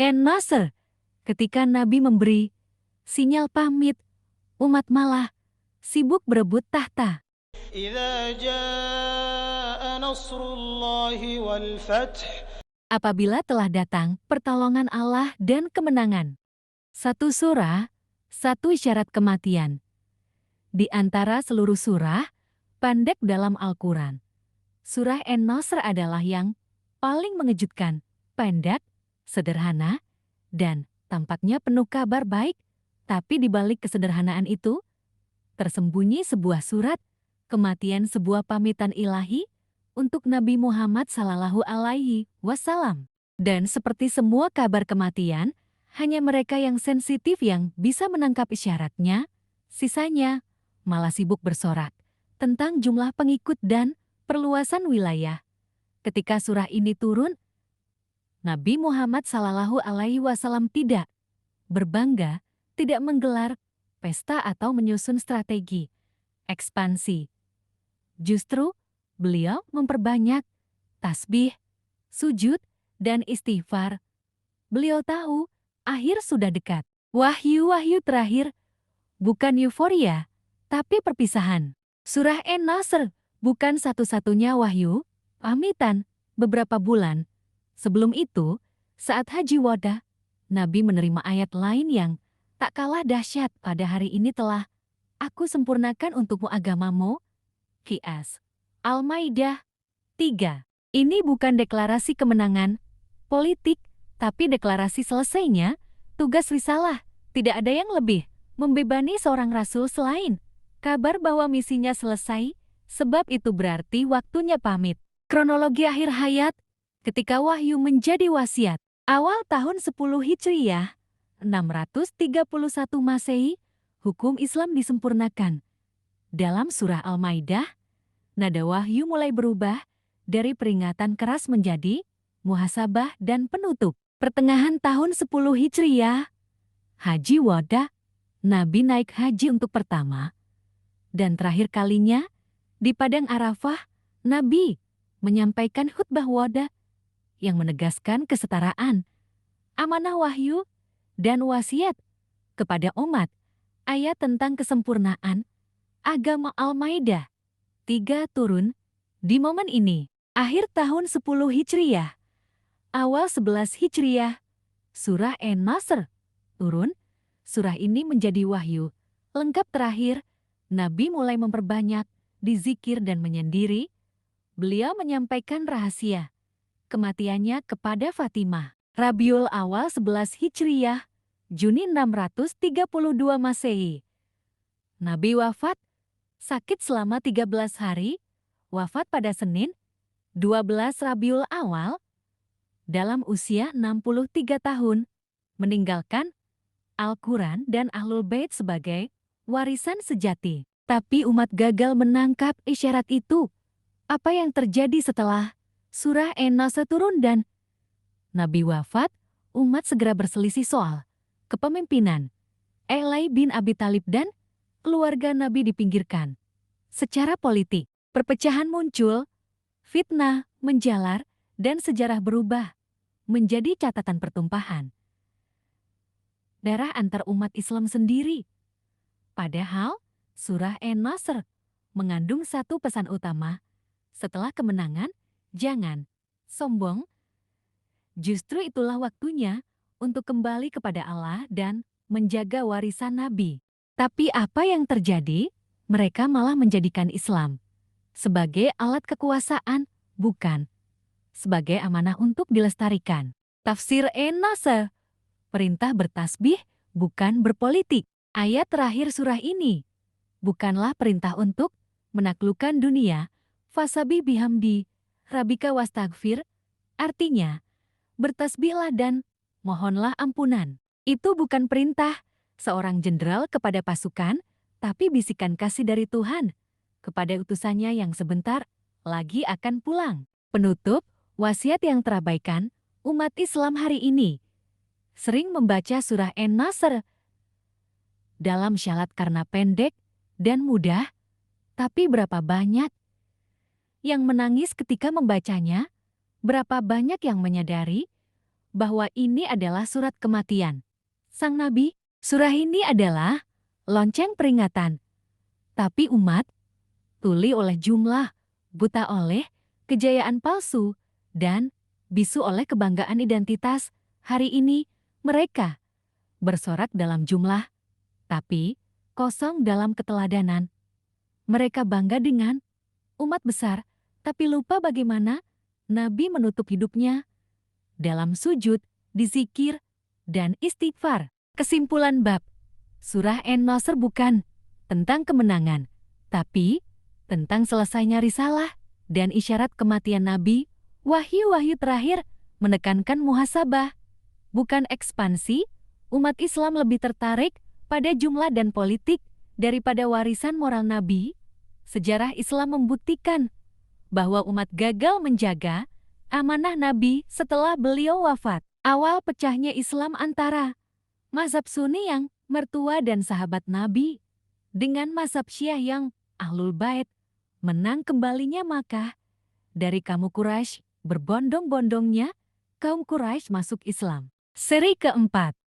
En-Nasr, ketika Nabi memberi sinyal pamit, umat malah sibuk berebut tahta. إذا جاء نصر الله والفتح. Apabila telah datang pertolongan Allah dan kemenangan. Satu surah, satu isyarat kematian. Di antara seluruh surah pendek dalam Al-Quran, surah En-Nasr adalah yang paling mengejutkan, pendek, sederhana, dan tampaknya penuh kabar baik. Tapi di balik kesederhanaan itu, tersembunyi sebuah surat, kematian sebuah pamitan ilahi untuk Nabi Muhammad Sallallahu Alaihi Wasallam. Dan seperti semua kabar kematian, hanya mereka yang sensitif yang bisa menangkap isyaratnya, sisanya malah sibuk bersorak tentang jumlah pengikut dan perluasan wilayah. Ketika surah ini turun, Nabi Muhammad Sallallahu Alaihi Wasallam tidak berbangga, tidak menggelar pesta atau menyusun strategi ekspansi. Justru, beliau memperbanyak tasbih, sujud, dan istighfar. Beliau tahu, akhir sudah dekat. Wahyu-wahyu terakhir, bukan euforia, tapi perpisahan. Surah En-Nasr bukan satu-satunya wahyu, pamitan, beberapa bulan. Sebelum itu, saat Haji Wada, Nabi menerima ayat lain yang tak kalah dahsyat. Pada hari ini telah aku sempurnakan untukmu agamamu. Qiyas. Al-Maidah 3. Ini bukan deklarasi kemenangan politik, tapi deklarasi selesainya tugas risalah. Tidak ada yang lebih membebani seorang rasul selain kabar bahwa misinya selesai, sebab itu berarti waktunya pamit. Kronologi akhir hayat, ketika wahyu menjadi wasiat. Awal tahun 10 Hijriyah, 631 Masehi, hukum Islam disempurnakan. Dalam surah Al-Maidah, nada wahyu mulai berubah dari peringatan keras menjadi muhasabah dan penutup. Pertengahan tahun 10 Hijriyah, Haji Wada, Nabi naik haji untuk pertama dan terakhir kalinya di Padang Arafah. Nabi menyampaikan khutbah wada yang menegaskan kesetaraan, amanah wahyu, dan wasiat kepada umat. Ayat tentang kesempurnaan agama Al-Maidah 3 turun di momen ini. Akhir tahun 10 Hijriyah, awal 11 Hijriyah, surah En-Nasr turun. Surah ini menjadi wahyu lengkap terakhir. Nabi mulai memperbanyak dizikir dan menyendiri. Beliau menyampaikan rahasia kematiannya kepada Fatimah. Rabiul Awal 11 Hijriyah, Juni 632 Masehi. Nabi wafat, sakit selama 13 hari, wafat pada Senin, 12 Rabiul Awal, dalam usia 63 tahun, meninggalkan Al-Quran dan Ahlul Bait sebagai warisan sejati. Tapi umat gagal menangkap isyarat itu. Apa yang terjadi setelah surah En-Nasr turun dan Nabi wafat? Umat segera berselisih soal kepemimpinan. Ali bin Abi Thalib dan keluarga Nabi dipinggirkan. Secara politik, perpecahan muncul, fitnah menjalar, dan sejarah berubah menjadi catatan pertumpahan darah antar umat Islam sendiri. Padahal, surah En-Nasr mengandung satu pesan utama. Setelah kemenangan, jangan sombong. Justru itulah waktunya untuk kembali kepada Allah dan menjaga warisan Nabi. Tapi apa yang terjadi? Mereka malah menjadikan Islam sebagai alat kekuasaan, bukan sebagai amanah untuk dilestarikan. Tafsir En-Nasr, perintah bertasbih, bukan berpolitik. Ayat terakhir surah ini bukanlah perintah untuk menaklukkan dunia. Fasabi bihamdi, rabika wastagfir, artinya bertasbihlah dan mohonlah ampunan. Itu bukan perintah seorang jenderal kepada pasukan, tapi bisikan kasih dari Tuhan kepada utusannya yang sebentar lagi akan pulang. Penutup, wasiat yang terabaikan umat Islam hari ini sering membaca surah En-Nasr dalam syalat karena pendek dan mudah, tapi berapa banyak yang menangis ketika membacanya? Berapa banyak yang menyadari bahwa ini adalah surat kematian sang nabi. Surah ini adalah lonceng peringatan. Tapi umat tuli oleh jumlah, buta oleh kejayaan palsu, dan bisu oleh kebanggaan identitas. Hari ini mereka bersorak dalam jumlah, tapi kosong dalam keteladanan. Mereka bangga dengan umat besar, tapi lupa bagaimana Nabi menutup hidupnya dalam sujud, dizikir, dan istighfar. Kesimpulan bab Surah An-Nasr bukan tentang kemenangan, tapi tentang selesainya risalah dan isyarat kematian Nabi. Wahyu-wahyu terakhir menekankan muhasabah, bukan ekspansi. Umat Islam lebih tertarik pada jumlah dan politik daripada warisan moral Nabi. Sejarah Islam membuktikan bahwa umat gagal menjaga amanah Nabi setelah beliau wafat. Awal pecahnya Islam antara mazhab Sunni yang mertua dan sahabat Nabi dengan mazhab Syiah yang Ahlul Bait. Menang kembalinya Makkah dari kaum Quraisy, berbondong-bondongnya kaum Quraisy masuk Islam. Seri keempat,